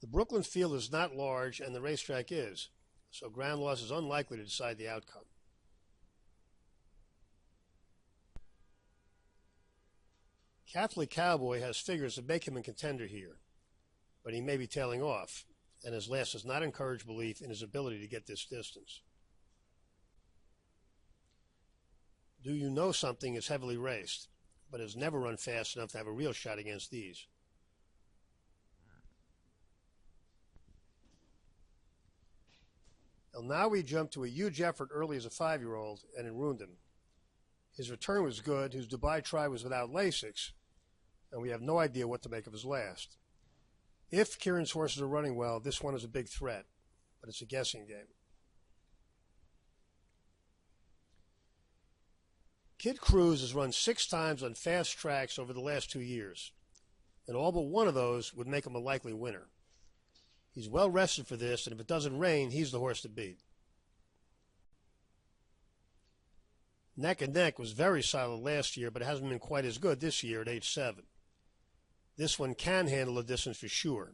The Brooklyn field is not large and the racetrack is, so ground loss is unlikely to decide the outcome. Catholic Cowboy has figures that make him a contender here, but he may be tailing off, and his last does not encourage belief in his ability to get this distance. Do You Know Something is heavily raced, but has never run fast enough to have a real shot against these. Well, now we jump to a huge effort early as a 5-year-old, and it ruined him. His return was good, his Dubai try was without Lasix, and we have no idea what to make of his last. If Kieran's horses are running well, this one is a big threat, but it's a guessing game. Kid Cruz has run 6 times on fast tracks over the last 2 years, and all but one of those would make him a likely winner. He's well rested for this, and if it doesn't rain, he's the horse to beat. Neck and Neck was very solid last year, but it hasn't been quite as good this year at age 7. This one can handle a distance for sure,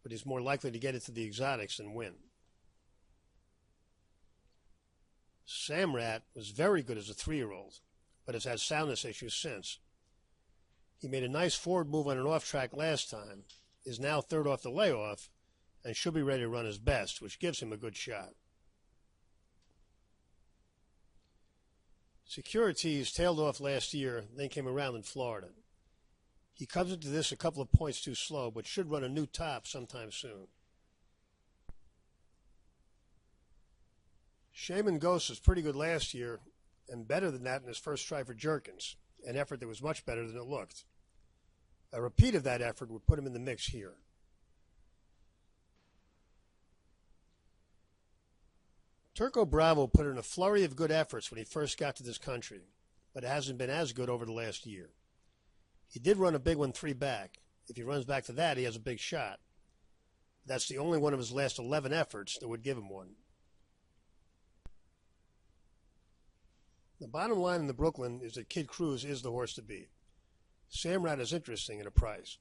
but he's more likely to get into the exotics than win. Samrat was very good as a 3-year-old, but has had soundness issues since. He made a nice forward move on an off-track last time, is now third off the layoff, and should be ready to run his best, which gives him a good shot. Securities tailed off last year, then came around in Florida. He comes into this a couple of points too slow, but should run a new top sometime soon. Shaman Ghost was pretty good last year, and better than that in his first try for Jerkins, an effort that was much better than it looked. A repeat of that effort would put him in the mix here. Turco Bravo put in a flurry of good efforts when he first got to this country, but it hasn't been as good over the last year. He did run a big one 3 back. If he runs back to that, he has a big shot. That's the only one of his last 11 efforts that would give him one. The bottom line in the Brooklyn is that Kid Cruz is the horse to beat. Samrat is interesting at a price.